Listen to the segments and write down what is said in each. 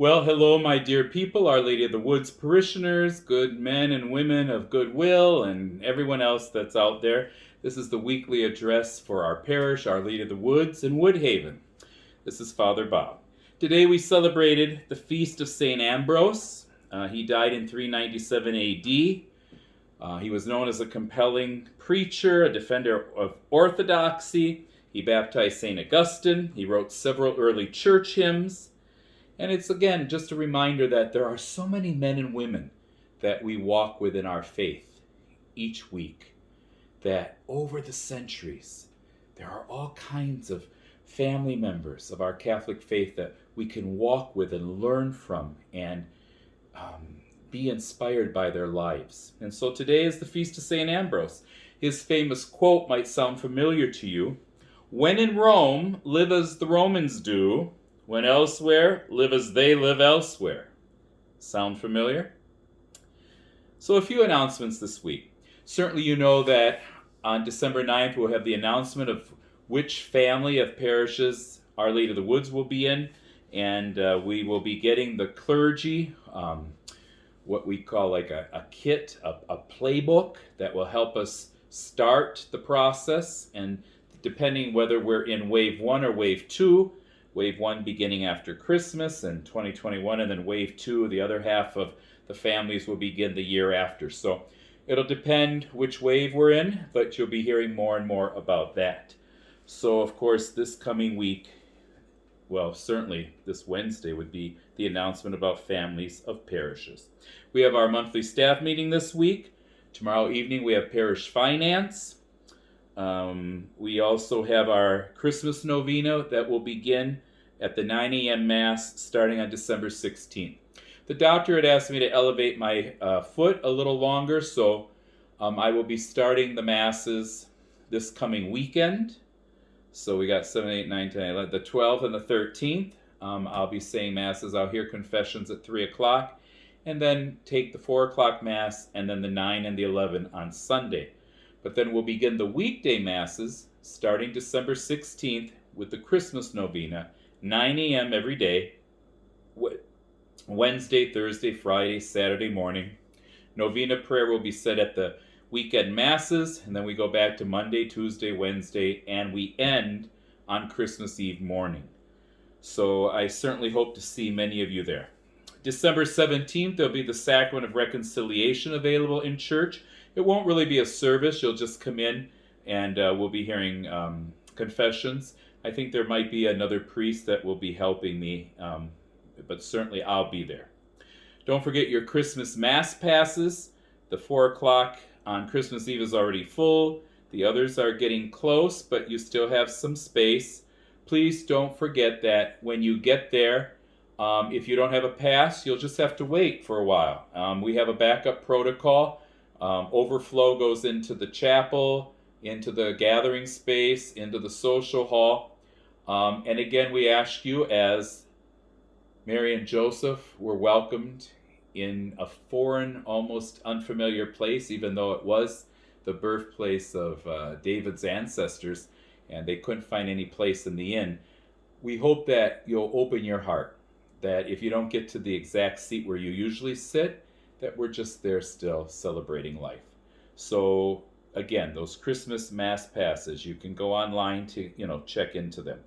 Well, hello, my dear people, Our Lady of the Woods parishioners, good men and women of goodwill, and everyone else that's out there. This is the weekly address for our parish, Our Lady of the Woods in Woodhaven. This is Father Bob. Today we celebrated the feast of St. Ambrose. He died in 397 AD. He was known as a compelling preacher, a defender of orthodoxy. He baptized St. Augustine. He wrote several early church hymns. And it's, again, just a reminder that there are so many men and women that we walk with in our faith each week, that over the centuries, there are all kinds of family members of our Catholic faith that we can walk with and learn from and be inspired by their lives. And so today is the Feast of St. Ambrose. His famous quote might sound familiar to you. "When in Rome, live as the Romans do. When elsewhere, live as they live elsewhere." Sound familiar? So a few announcements this week. Certainly you know that on December 9th we'll have the announcement of which family of parishes Our Lady of the Woods will be in, and we will be getting the clergy what we call like a kit, a playbook that will help us start the process, and depending whether we're in wave 1 or wave 2, Wave 1 beginning after Christmas in 2021, and then Wave 2, the other half of the families will begin the year after. So it'll depend which wave we're in, but you'll be hearing more and more about that. So, of course, this coming week, well, certainly this Wednesday would be the announcement about families of parishes. We have our monthly staff meeting this week. Tomorrow evening we have parish finance. We also have our Christmas novena that will begin at the 9 a.m. Mass starting on December 16th. The doctor had asked me to elevate my foot a little longer, so I will be starting the Masses this coming weekend. So we got 7, 8, 9, 10, 11, the 12th and the 13th. I'll be saying Masses. I'll hear confessions at 3 o'clock, and then take the 4 o'clock Mass, and then the 9 and the 11 on Sunday. But then we'll begin the weekday Masses starting December 16th with the Christmas novena, 9 a.m. every day, Wednesday, Thursday, Friday, Saturday morning. Novena prayer will be said at the weekend Masses, and then we go back to Monday, Tuesday, Wednesday, and we end on Christmas Eve morning. So I certainly hope to see many of you there. December 17th, there'll be the Sacrament of Reconciliation available in church. It won't really be a service. You'll just come in and we'll be hearing confessions. I think there might be another priest that will be helping me, but certainly I'll be there. Don't forget your Christmas Mass passes. The 4 o'clock on Christmas Eve is already full. The others are getting close, but you still have some space. Please don't forget that when you get there, if you don't have a pass, you'll just have to wait for a while. We have a backup protocol. Overflow goes into the chapel, into the gathering space, into the social hall. And again, we ask you, as Mary and Joseph were welcomed in a foreign, almost unfamiliar place, even though it was the birthplace of David's ancestors, and they couldn't find any place in the inn. We hope that you'll open your heart, that if you don't get to the exact seat where you usually sit, that we're just there still celebrating life. So again, those Christmas Mass passes, you can go online to check into them.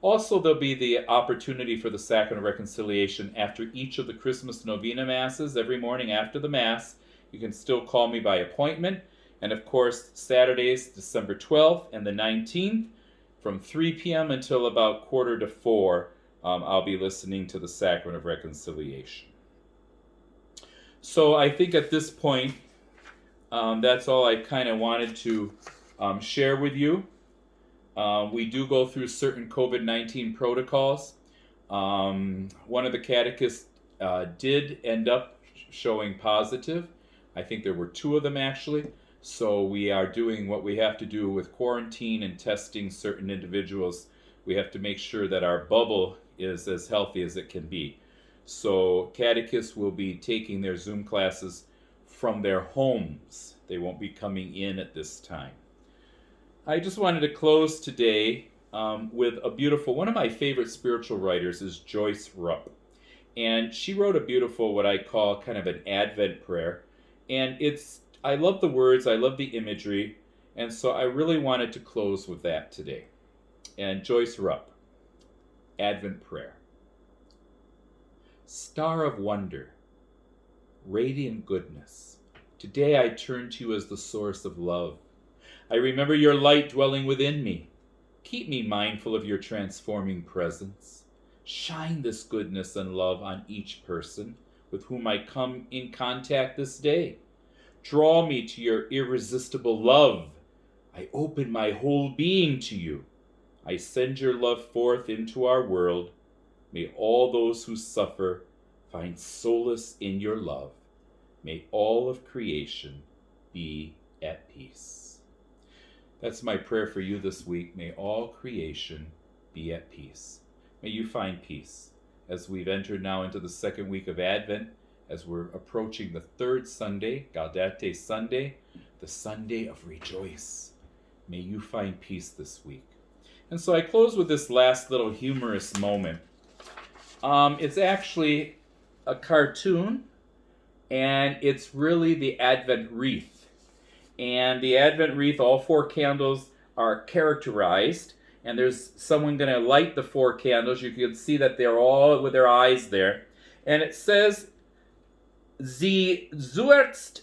Also, there'll be the opportunity for the Sacrament of Reconciliation after each of the Christmas novena Masses every morning after the Mass. You can still call me by appointment. And of course, Saturdays, December 12th and the 19th, from 3 p.m. until about 3:45, I'll be listening to the Sacrament of Reconciliation. So I think at this point, that's all I kind of wanted to share with you. We do go through certain COVID-19 protocols. One of the catechists did end up showing positive. I think there were 2 of them actually. So we are doing what we have to do with quarantine and testing certain individuals. We have to make sure that our bubble is as healthy as it can be. So catechists will be taking their Zoom classes from their homes. They won't be coming in at this time. I just wanted to close today with a beautiful, one of my favorite spiritual writers is Joyce Rupp. And she wrote a beautiful, what I call kind of an Advent prayer. And I love the words, I love the imagery. And so I really wanted to close with that today. And Joyce Rupp, Advent prayer. Star of wonder, radiant goodness, today I turn to you as the source of love. I remember your light dwelling within me. Keep me mindful of your transforming presence. Shine this goodness and love on each person with whom I come in contact this day. Draw me to your irresistible love. I open my whole being to you. I send your love forth into our world. May all those who suffer find solace in your love. May all of creation be at peace. That's my prayer for you this week. May all creation be at peace. May you find peace as we've entered now into the second week of Advent, as we're approaching the third Sunday, Gaudete Sunday, the Sunday of rejoice. May you find peace this week. And so I close with this last little humorous moment. It's actually a cartoon, and it's really the Advent wreath. And the Advent wreath, all 4 candles are characterized, and there's someone going to light the 4 candles. You can see that they're all with their eyes there. And it says, Sie zuerst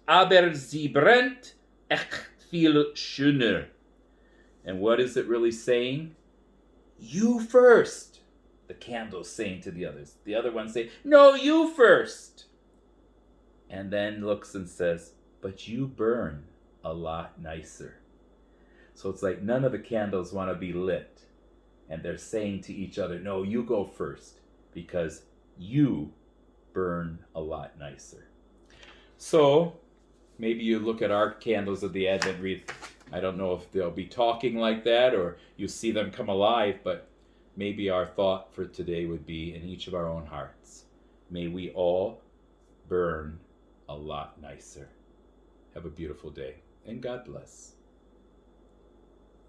aber sie brennt echt viel schöner. And what is it really saying? You first. The candle's saying to the others. The other ones say, no, you first. And then looks and says, but you burn a lot nicer. So it's like none of the candles want to be lit. And they're saying to each other, no, you go first, because you burn a lot nicer. So maybe you look at our candles of the Advent wreath. I don't know if they'll be talking like that or you see them come alive, but maybe our thought for today would be in each of our own hearts. May we all burn a lot nicer. Have a beautiful day, and God bless.